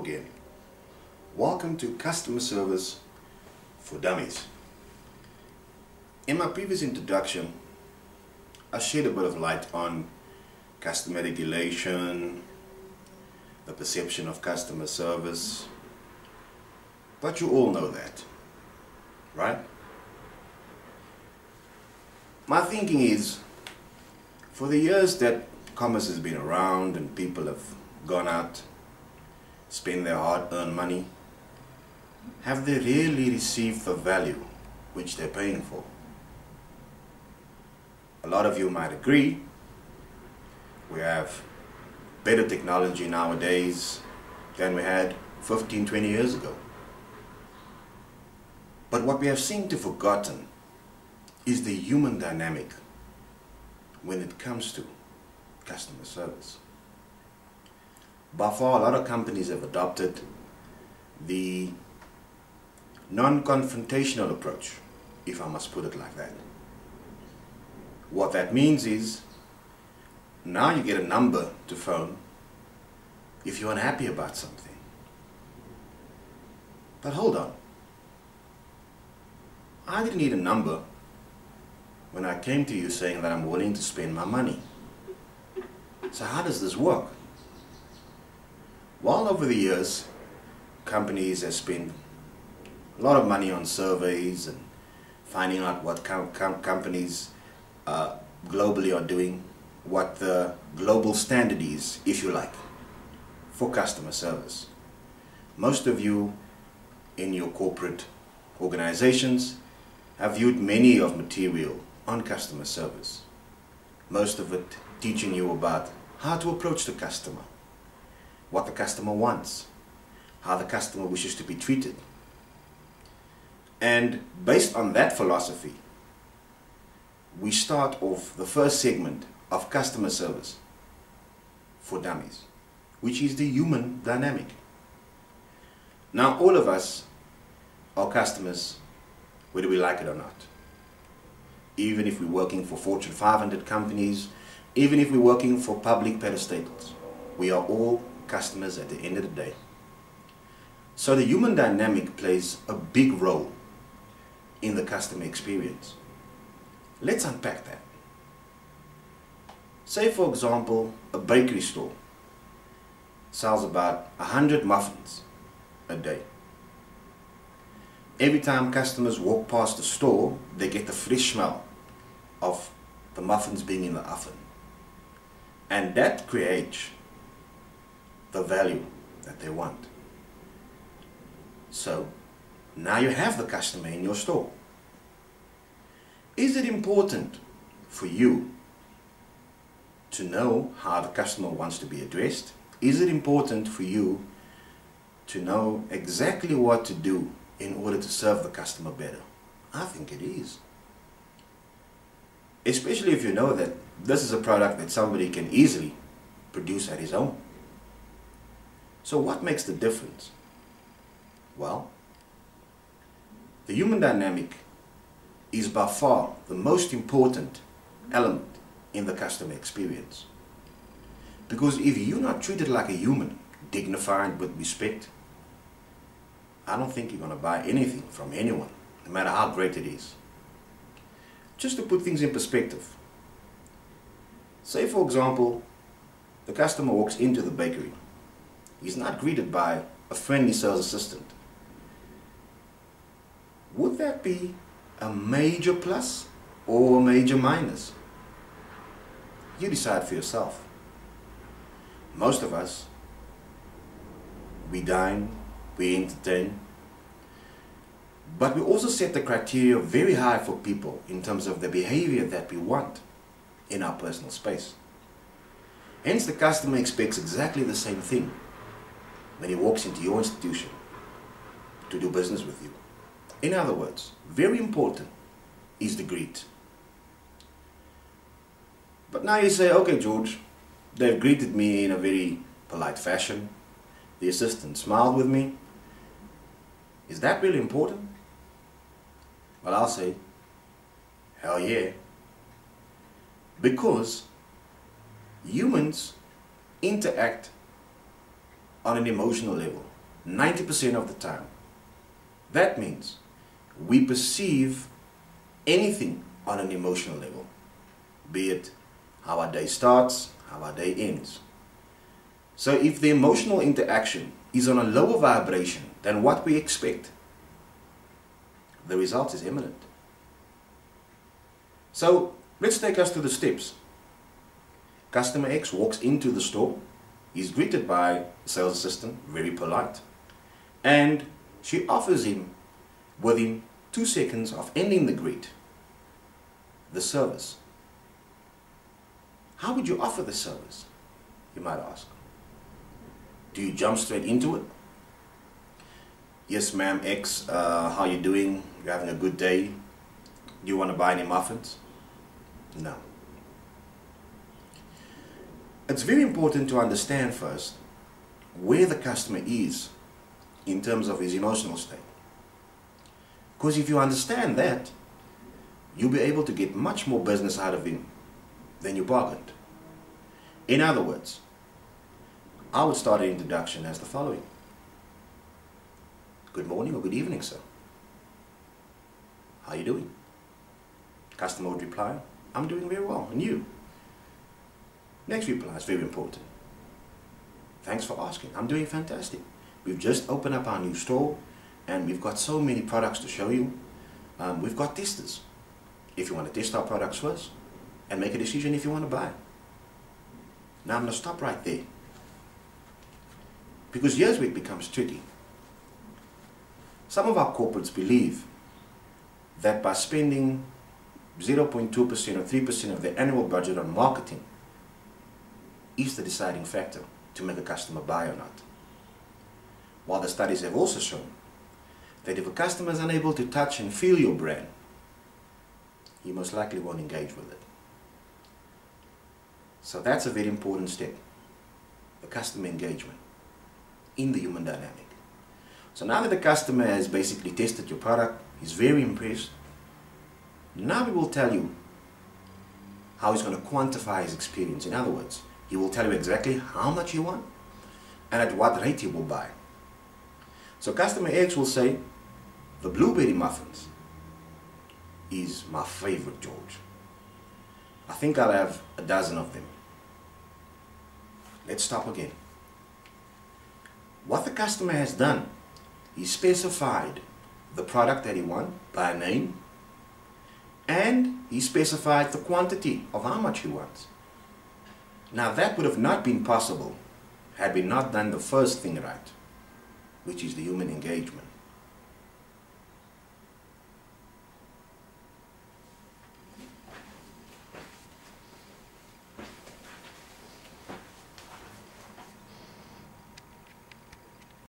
again. Welcome to Customer Service for Dummies. In my previous introduction, I shed a bit of light on customer regulation, the perception of customer service, but you all know that, right? My thinking is, for the years that commerce has been around and people have gone out, spend their hard-earned money, have they really received the value which they're paying for? A lot of you might agree, we have better technology nowadays than we had 15, 20 years ago. But what we have seemed to have forgotten is the human dynamic when it comes to customer service. By far, a lot of companies have adopted the non-confrontational approach, if I must put it like that. What that means is, now you get a number to phone if you're unhappy about something. But hold on. I didn't need a number when I came to you saying that I'm willing to spend my money. So how does this work? Well, over the years, companies have spent a lot of money on surveys and finding out what companies globally are doing, what the global standard is, if you like, for customer service. Most of you in your corporate organizations have viewed many of material on customer service. Most of it teaching you about how to approach the customer, what the customer wants, how the customer wishes to be treated. And based on that philosophy, we start off the first segment of customer service for dummies, which is the human dynamic. Now, all of us are customers, whether we like it or not. Even if we're working for Fortune 500 companies, even if we're working for public parastatals, we are all customers at the end of the day. So the human dynamic plays a big role in the customer experience. Let's unpack that. Say, for example, a bakery store sells about 100 muffins a day. Every time customers walk past the store, they get the fresh smell of the muffins being in the oven. And that creates the value that they want. So, now you have the customer in your store. Is it important for you to know how the customer wants to be addressed? Is it important for you to know exactly what to do in order to serve the customer better? I think it is. Especially if you know that this is a product that somebody can easily produce at his own. So what makes the difference? Well, the human dynamic is by far the most important element in the customer experience. Because if you're not treated like a human, dignified with respect, I don't think you're going to buy anything from anyone, no matter how great it is. Just to put things in perspective, say for example, the customer walks into the bakery. He's not greeted by a friendly sales assistant. Would that be a major plus or a major minus? You decide for yourself. Most of us, we dine, we entertain, but we also set the criteria very high for people in terms of the behavior that we want in our personal space. Hence, the customer expects exactly the same thing when he walks into your institution to do business with you. In other words, very important is the greet. But now you say, okay, George, they've greeted me in a very polite fashion. The assistant smiled with me. Is that really important? Well, I'll say, hell yeah. Because humans interact on an emotional level 90% of the time. That means we perceive anything on an emotional level, be it how our day starts, how our day ends. So if the emotional interaction is on a lower vibration than what we expect, the result is imminent. So let's take us to the steps. Customer X walks into the store. He's greeted by a sales assistant, very polite, and she offers him, within 2 seconds of ending the greet, the service. How would you offer the service, you might ask? Do you jump straight into it? Yes, ma'am, X, how you doing? You having a good day? Do you want to buy any muffins? No. It's very important to understand first where the customer is in terms of his emotional state. Because if you understand that, you'll be able to get much more business out of him than you bargained. In other words, I would start an introduction as the following. Good morning or good evening, sir. How are you doing? Customer would reply, I'm doing very well, and you? Next reply is very important. Thanks for asking. I'm doing fantastic. We've just opened up our new store and we've got so many products to show you. We've got testers. If you want to test our products first and make a decision if you want to buy. Now I'm going to stop right there. Because here's where it becomes tricky. Some of our corporates believe that by spending 0.2% or 3% of their annual budget on marketing is the deciding factor to make a customer buy or not. While the studies have also shown that if a customer is unable to touch and feel your brand, he most likely won't engage with it. So that's a very important step, the customer engagement in the human dynamic. So now that the customer has basically tested your product, he's very impressed, now he will tell you how he's going to quantify his experience. In other words, he will tell you exactly how much you want and at what rate he will buy. So customer X will say, the blueberry muffins is my favorite, George. I think I'll have a dozen of them. Let's stop again. What the customer has done, he specified the product that he wants by name, and he specified the quantity of how much he wants. Now that would have not been possible had we not done the first thing right, which is the human engagement.